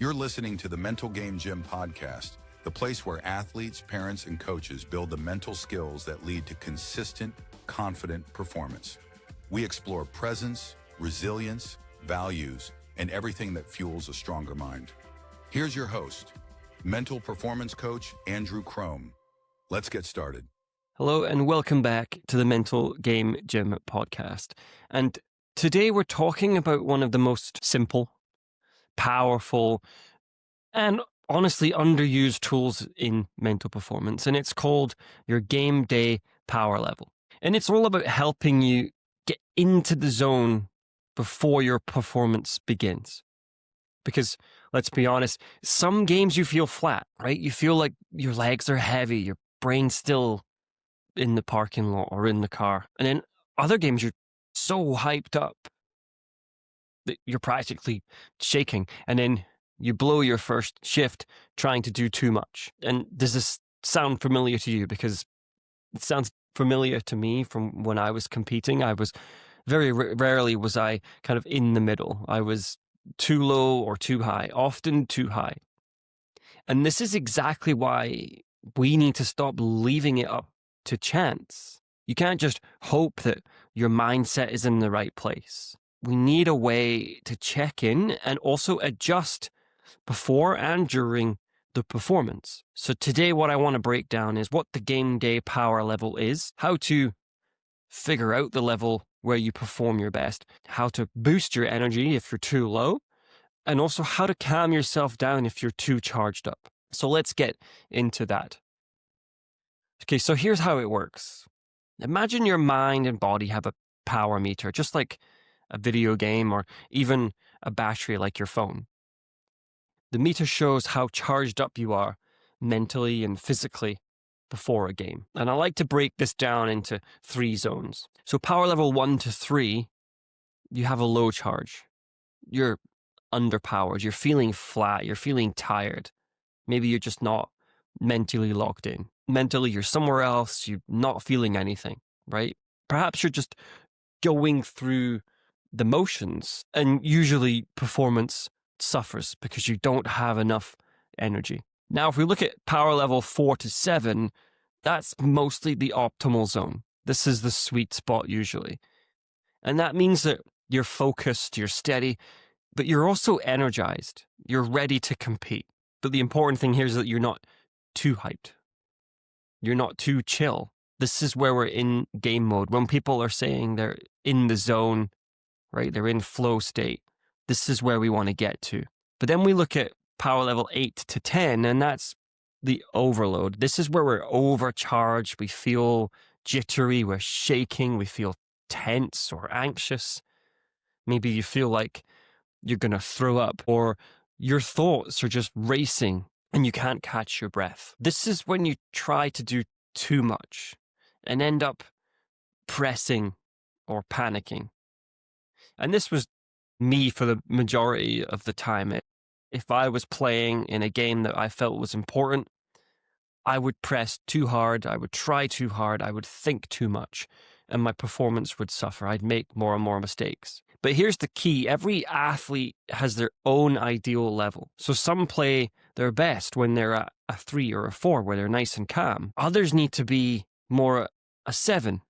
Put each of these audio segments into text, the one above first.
You're listening to the Mental Game Gym podcast, the place where athletes, parents, and coaches build the mental skills that lead to consistent, confident performance. We explore presence, resilience, values, and everything that fuels a stronger mind. Here's your host, mental performance coach Andrew Crome. Let's get started. Hello and welcome back to the Mental Game Gym podcast. And today we're talking about one of the most simple, powerful, and honestly underused tools in mental performance. And it's called your game day power level. And it's all about helping you get into the zone before your performance begins. Because let's be honest, some games you feel flat, right? You feel like your legs are heavy, your brain's still in the parking lot or in the car. And then other games, you're so hyped up that you're practically shaking. And then you blow your first shift trying to do too much. And does this sound familiar to you? Because it sounds familiar to me from when I was competing. I was very rarely was I kind of in the middle. I was too low or too high, often too high. And this is exactly why we need to stop leaving it up to chance. You can't just hope that your mindset is in the right place. We need a way to check in and also adjust before and during the performance. So today what I want to break down is what the game day power level is, how to figure out the level where you perform your best, how to boost your energy if you're too low, and also how to calm yourself down if you're too charged up. So let's get into that. Okay, so here's how it works. Imagine your mind and body have a power meter, just like a video game or even a battery like your phone. The meter shows how charged up you are mentally and physically before a game. And I like to break this down into 3 zones. So power level 1 to 3, you have a low charge. You're underpowered. You're feeling flat. You're feeling tired. Maybe you're just not mentally locked in. Mentally, you're somewhere else. You're not feeling anything, right? Perhaps you're just going through the motions, and usually performance suffers because you don't have enough energy. Now, if we look at power level 4 to 7, that's mostly the optimal zone. This is the sweet spot usually. And that means that you're focused, you're steady, but you're also energized. You're ready to compete. But the important thing here is that you're not too hyped. You're not too chill. This is where we're in game mode. When people are saying they're in the zone, right? They're in flow state. This is where we want to get to. But then we look at power level 8 to 10, and that's the overload. This is where we're overcharged. We feel jittery. We're shaking. We feel tense or anxious. Maybe you feel like you're going to throw up, or your thoughts are just racing and you can't catch your breath. This is when you try to do too much and end up pressing or panicking. And this was me for the majority of the time. If I was playing in a game that I felt was important, I would press too hard, I would try too hard, I would think too much, and my performance would suffer. I'd make more and more mistakes. But here's the key. Every athlete has their own ideal level. So some play their best when they're at a 3 or a 4, where they're nice and calm. Others need to be more a 7.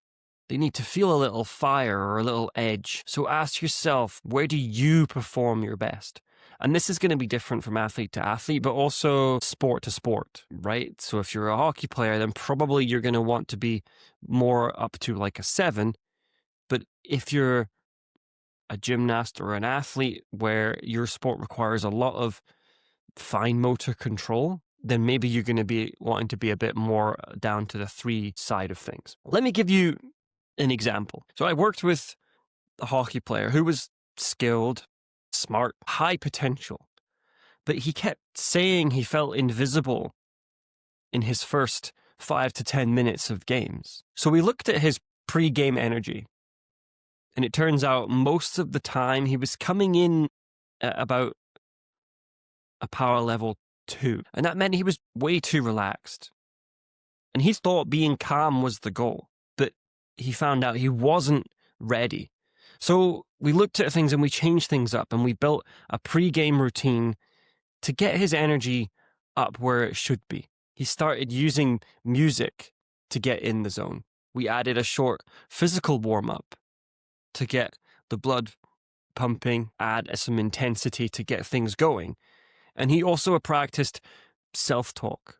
They need to feel a little fire or a little edge. So ask yourself, where do you perform your best? And this is going to be different from athlete to athlete, but also sport to sport, right? So if you're a hockey player, then probably you're going to want to be more up to like a 7. But if you're a gymnast or an athlete where your sport requires a lot of fine motor control, then maybe you're going to be wanting to be a bit more down to the 3 side of things. Let me give you an example. So I worked with a hockey player who was skilled, smart, high potential, but he kept saying he felt invisible in his first 5 to 10 minutes of games. So we looked at his pre-game energy, and it turns out most of the time he was coming in at about a power level 2, and that meant he was way too relaxed. And he thought being calm was the goal, but he found out he wasn't ready. So we looked at things and we changed things up, and we built a pre-game routine to get his energy up where it should be, he started using music to get in the zone. We added a short physical warm-up to get the blood pumping, add some intensity to get things going. And he also practiced self-talk,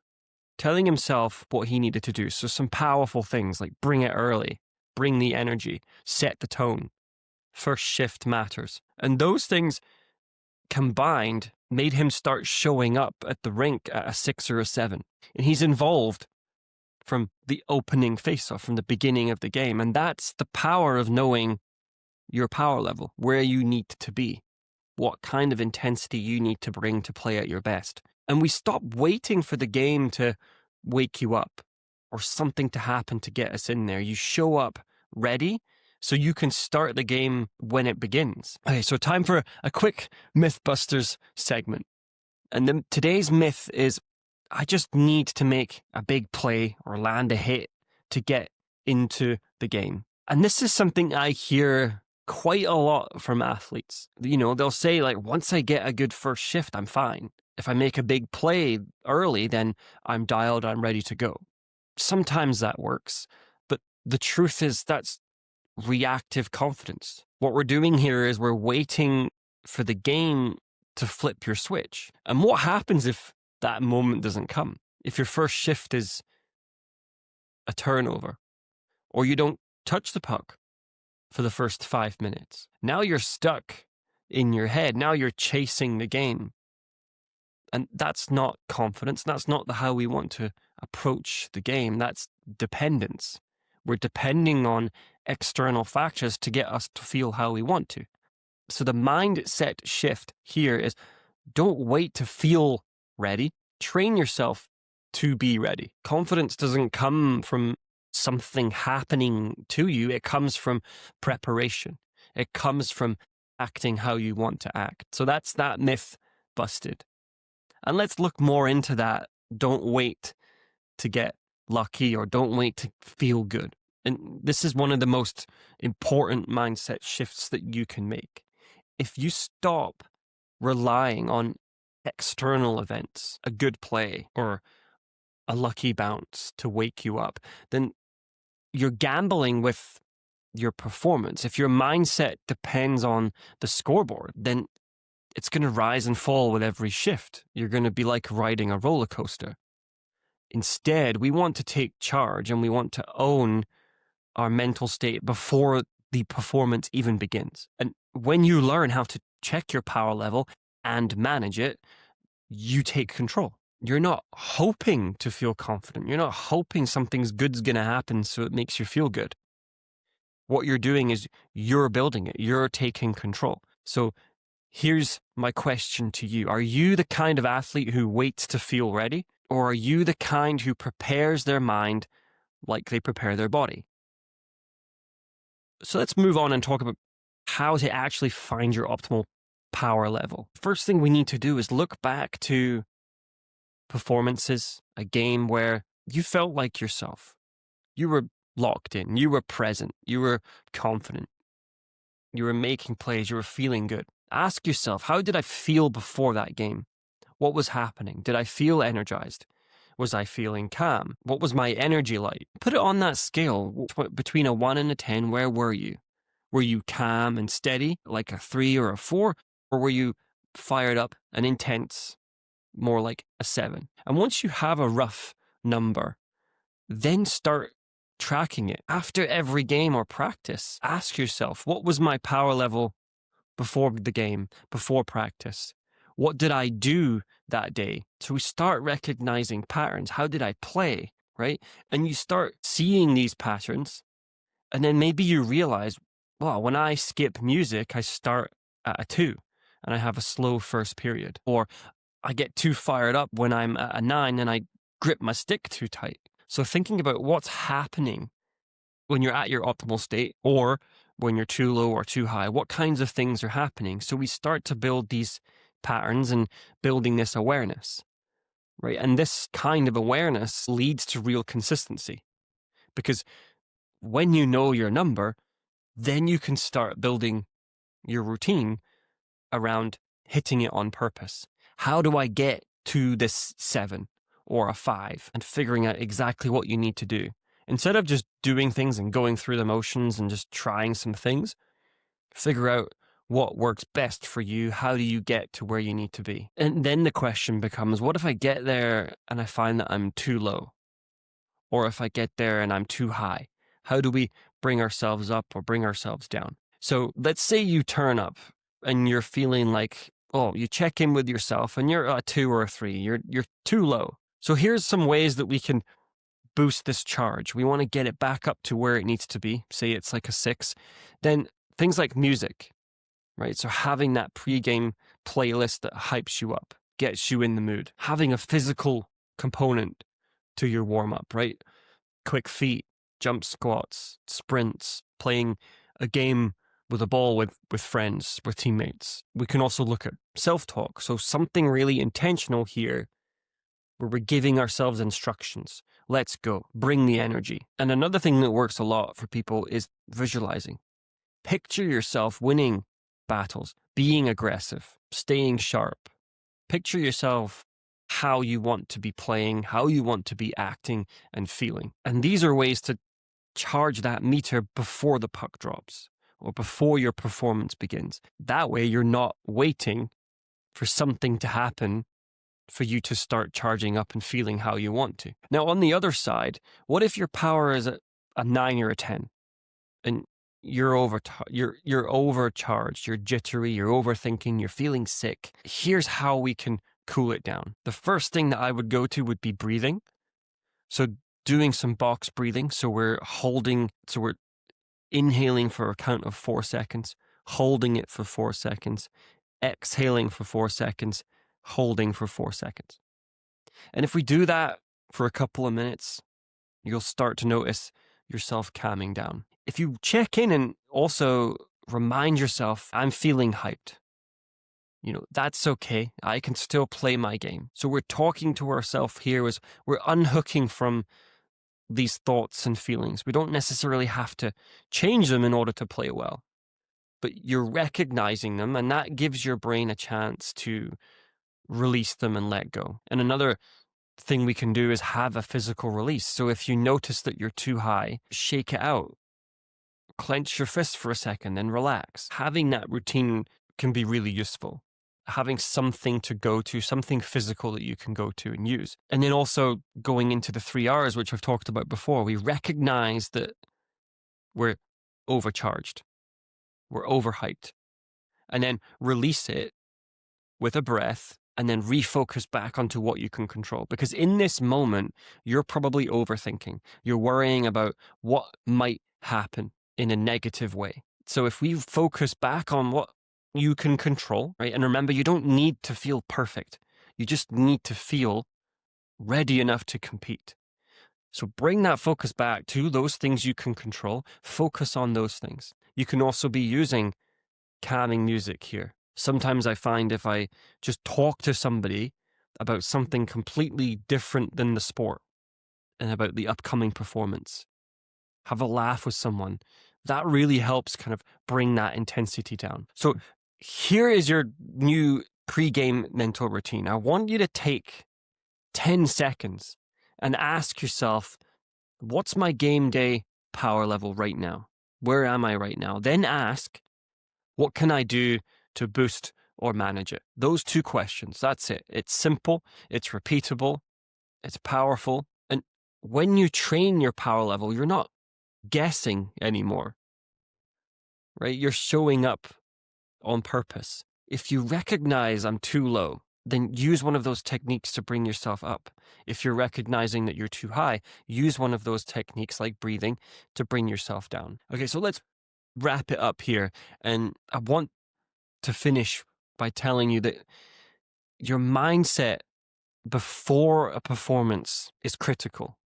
telling himself what he needed to do. So some powerful things like bring it early, bring the energy, set the tone, first shift matters. And those things combined made him start showing up at the rink at a 6 or a 7. And he's involved from the opening face-off, from the beginning of the game. And that's the power of knowing your power level, where you need to be, what kind of intensity you need to bring to play at your best. And we stop waiting for the game to wake you up or something to happen to get us in there. You show up ready so you can start the game when it begins. Okay, so time for a quick Mythbusters segment. And today's myth is, I just need to make a big play or land a hit to get into the game. And this is something I hear quite a lot from athletes. You know, they'll say, like, once I get a good first shift, I'm fine. If I make a big play early, then I'm dialed, I'm ready to go. Sometimes that works, but the truth is that's reactive confidence. What we're doing here is we're waiting for the game to flip your switch. And what happens if that moment doesn't come? If your first shift is a turnover, or you don't touch the puck for the first 5 minutes, now you're stuck in your head. Now you're chasing the game. And that's not confidence. That's not how we want to approach the game. That's dependence. We're depending on external factors to get us to feel how we want to. So the mindset shift here is, don't wait to feel ready. Train yourself to be ready. Confidence doesn't come from something happening to you. It comes from preparation. It comes from acting how you want to act. So that's that myth busted. And let's look more into that. Don't wait to get lucky, or don't wait to feel good. And this is one of the most important mindset shifts that you can make. If you stop relying on external events, a good play or a lucky bounce to wake you up, then you're gambling with your performance. If your mindset depends on the scoreboard, then it's going to rise and fall with every shift. You're going to be like riding a roller coaster. Instead, we want to take charge and we want to own our mental state before the performance even begins. And when you learn how to check your power level and manage it, you take control. You're not hoping to feel confident. You're not hoping something's good's going to happen so it makes you feel good. What you're doing is you're building it. You're taking control. So here's my question to you. Are you the kind of athlete who waits to feel ready? Or are you the kind who prepares their mind like they prepare their body? So let's move on and talk about how to actually find your optimal power level. First thing we need to do is look back to performances, a game where you felt like yourself. You were locked in, you were present, you were confident, you were making plays, you were feeling good. Ask yourself, how did I feel before that game? What was happening? Did I feel energized? Was I feeling calm? What was my energy like? Put it on that scale between a 1 and a 10. Where were you? Were you calm and steady, like a 3 or a 4? Or were you fired up and intense, more like a 7? And once you have a rough number, then start tracking it. After every game or practice, ask yourself, what was my power level before the game, before practice? What did I do that day? So we start recognizing patterns. How did I play, right? And you start seeing these patterns, and then maybe you realize, well, when I skip music, I start at a 2 and I have a slow first period. Or I get too fired up when I'm at a 9 and I grip my stick too tight. So thinking about what's happening when you're at your optimal state, or when you're too low or too high, what kinds of things are happening? So we start to build these patterns and building this awareness, right? And this kind of awareness leads to real consistency, because when you know your number, then you can start building your routine around hitting it on purpose. How do I get to this 7 or a 5? And figuring out exactly what you need to do. Instead of just doing things and going through the motions and just trying some things, figure out what works best for you. How do you get to where you need to be? And then the question becomes, what if I get there and I find that I'm too low? Or if I get there and I'm too high? How do we bring ourselves up or bring ourselves down? So let's say you turn up and you're feeling like, oh, you check in with yourself and you're a 2 or a 3. You're too low. So here's some ways that we can boost this charge. We want to get it back up to where it needs to be. Say it's like a 6. Then things like music, right? So having that pregame playlist that hypes you up, gets you in the mood. Having a physical component to your warm-up, right? Quick feet, jump squats, sprints, playing a game with a ball with friends, with teammates. We can also look at self-talk. So something really intentional here where we're giving ourselves instructions. Let's go. Bring the energy. And another thing that works a lot for people is visualizing. Picture yourself winning battles, being aggressive, staying sharp. Picture yourself how you want to be playing, how you want to be acting and feeling. And these are ways to charge that meter before the puck drops or before your performance begins. That way you're not waiting for something to happen for you to start charging up and feeling how you want to. Now, on the other side, what if your power is a 9 or a 10 and you're overcharged, you're jittery, you're overthinking, you're feeling sick? Here's how we can cool it down. The first thing that I would go to would be breathing. So doing some box breathing. So we're inhaling for a count of 4 seconds, holding it for 4 seconds, exhaling for 4 seconds, holding for 4 seconds. And if we do that for a couple of minutes, you'll start to notice yourself calming down. If you check in and also remind yourself, I'm feeling hyped. That's okay. I can still play my game. So we're talking to ourselves here as we're unhooking from these thoughts and feelings. We don't necessarily have to change them in order to play well, but you're recognizing them, and that gives your brain a chance to release them and let go. And another thing we can do is have a physical release. So if you notice that you're too high, shake it out. Clench your fist for a second and relax. Having that routine can be really useful. Having something to go to, something physical that you can go to and use. And then also going into the 3 R's, which I've talked about before, we recognize that we're overcharged, we're overhyped, and then release it with a breath and then refocus back onto what you can control. Because in this moment, you're probably overthinking. You're worrying about what might happen in a negative way. So if we focus back on what you can control, right? And remember, you don't need to feel perfect. You just need to feel ready enough to compete. So bring that focus back to those things you can control. Focus on those things. You can also be using calming music here. Sometimes I find if I just talk to somebody about something completely different than the sport and about the upcoming performance, have a laugh with someone, that really helps kind of bring that intensity down. So here is your new pre-game mental routine. I want you to take 10 seconds and ask yourself, what's my game day power level right now? Where am I right now? Then ask, what can I do to boost or manage it? Those 2 questions, that's it. It's simple, it's repeatable, it's powerful. And when you train your power level, you're not guessing anymore, right? You're showing up on purpose. If you recognize I'm too low, then use one of those techniques to bring yourself up. If you're recognizing that you're too high, use one of those techniques like breathing to bring yourself down. Okay, so let's wrap it up here. And I want to finish by telling you that your mindset before a performance is critical.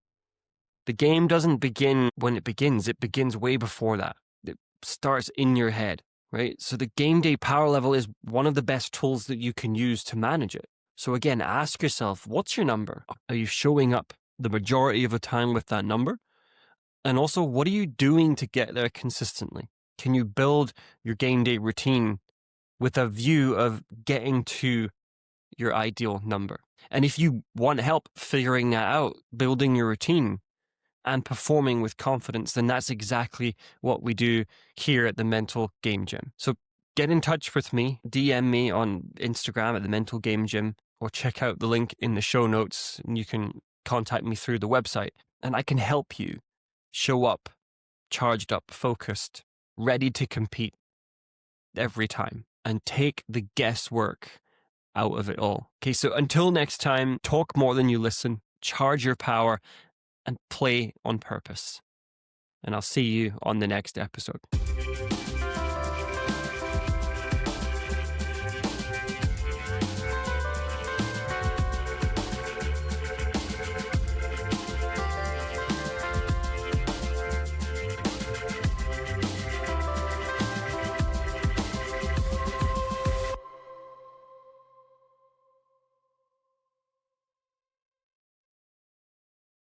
The game doesn't begin when it begins way before that. It starts in your head. Right? So the game day power level is one of the best tools that you can use to manage it. So again, ask yourself, what's your number? Are you showing up the majority of the time with that number? And also, what are you doing to get there consistently? Can you build your game day routine with a view of getting to your ideal number. And if you want help figuring that out, building your routine and performing with confidence, then that's exactly what we do here at the Mental Game Gym. So get in touch with me, DM me on Instagram at the Mental Game Gym, or check out the link in the show notes, and you can contact me through the website, and I can help you show up charged up, focused, ready to compete every time, and take the guesswork out of it all. Okay, so until next time, talk more than you listen, charge your power, and play on purpose. And I'll see you on the next episode.